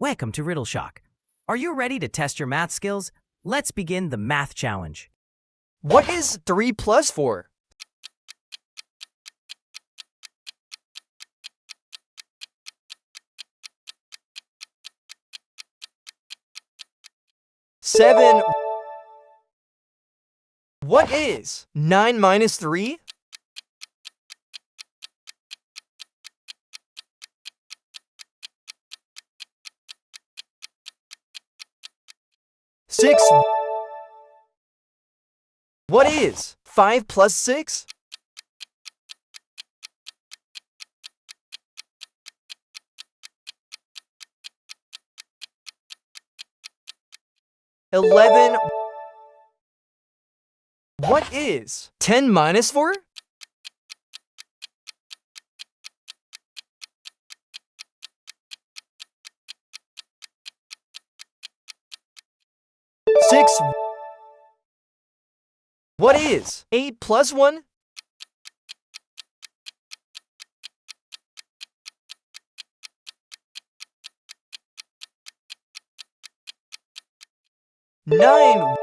Welcome to Riddle Shock. Are you ready to test your math skills? Let's begin the math challenge. What is 3 plus 4? Seven. What is 9 minus 3? Six. What is 5 plus 6? Eleven. What is 10 minus 4? Six. What is 8 plus 1? Nine.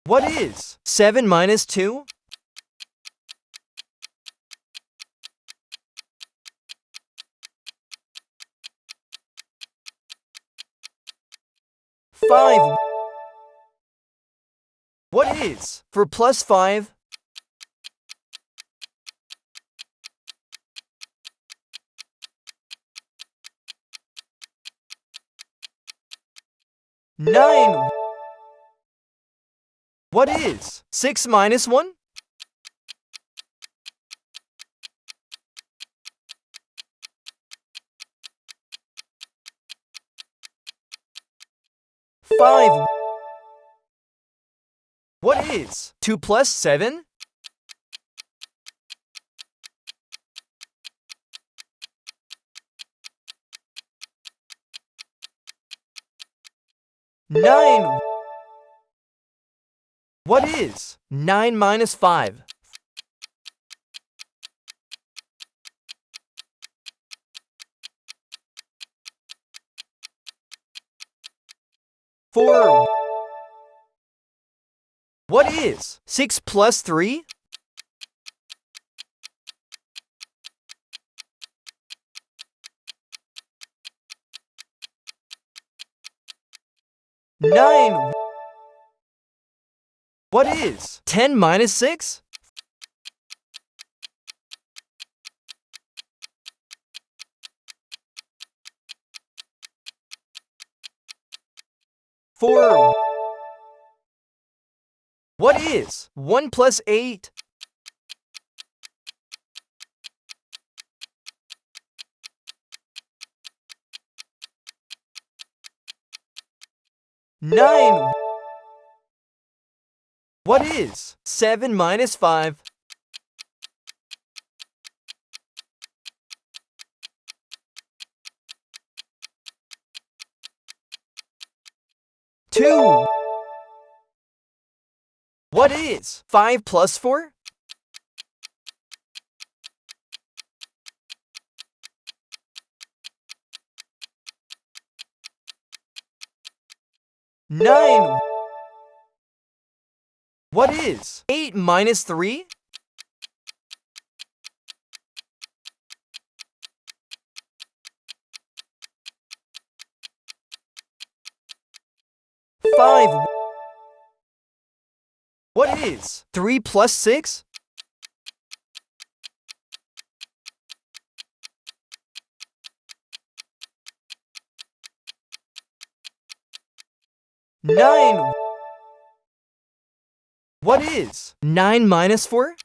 What is 7 minus 2? Five. What is 4 plus 5? Nine. What is 6 minus 1? Five. What is 2 plus 7? Nine. What is 9 minus 5? Four. What is 6 plus 3? Nine. What is 10 minus 6? Four. What is 1 plus 8? Nine. What is 7 minus 5? Two. What is 5 plus 4? Nine. What is 8 minus 3? Five. What is 3 plus 6? Nine. What is 9 minus 4?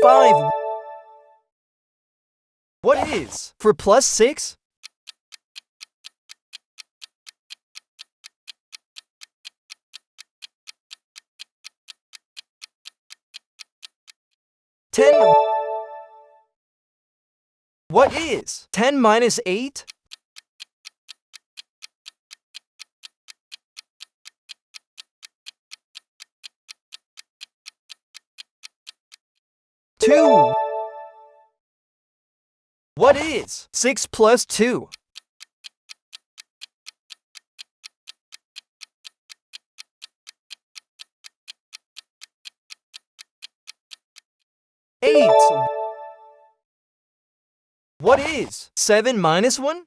Five. What is 4 plus 6? Ten. What is 10 minus 8? 2. What is 6 plus 2? 8. What is 7 minus 1?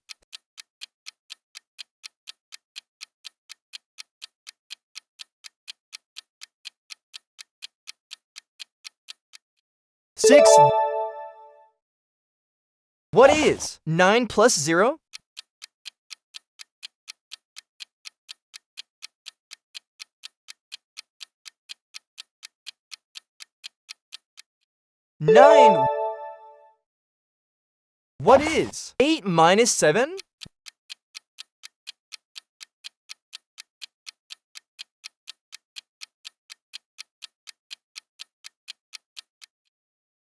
6. What is 9 plus 0? 9. What is 8 minus 7?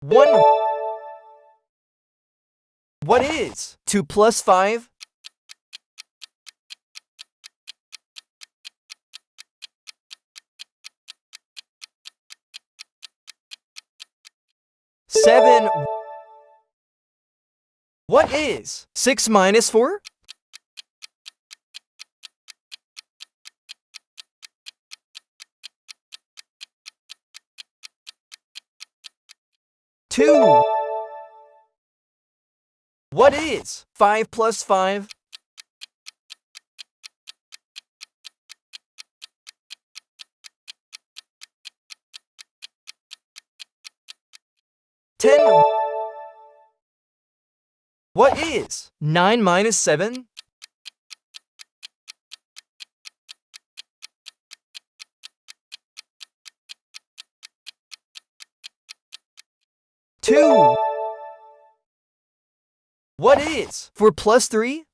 1. What is 2 plus 5? 7. What is 6 minus 4? 2. What is 5 plus 5? 10. What is 9 minus 7? 2. What is 4 plus 3?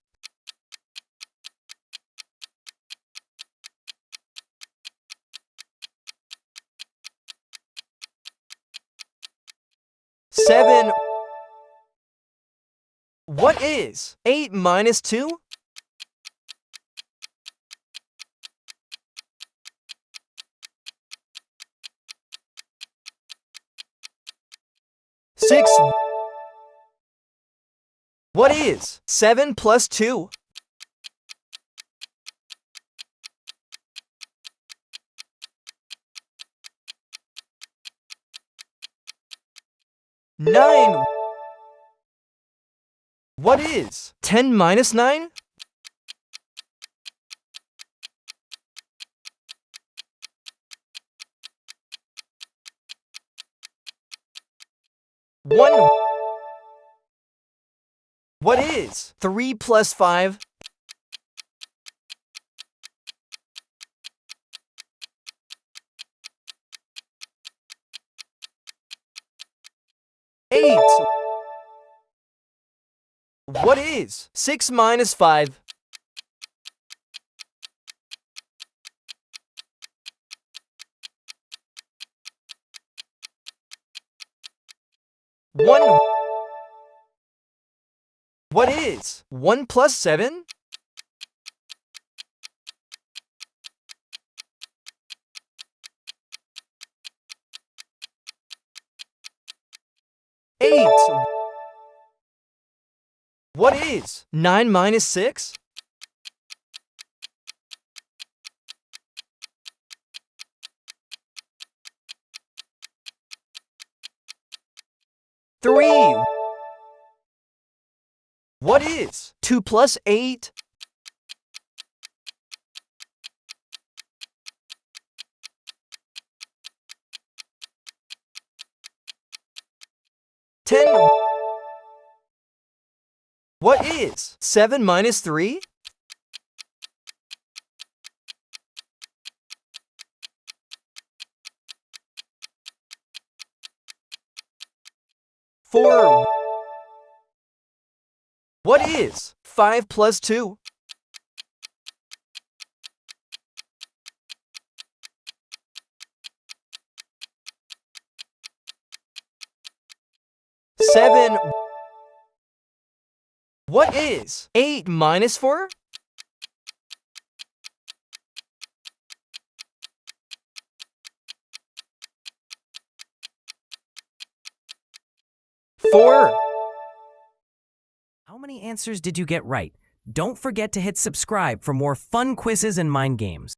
7. What is 8 minus 2? 6. What is 7 plus 2? 9. What is 10 minus 9? 1. What is 3 plus 5? 8. What is 6 minus 5? 1. What is 1 plus 7? 8. What is 9 minus 6? 3. What is 2 plus 8? 10. What is 7 minus 3? 4. What is 5 plus 2? 7. What is 8 minus 4? 4. How many answers did you get right? Don't forget to hit subscribe for more fun quizzes and mind games.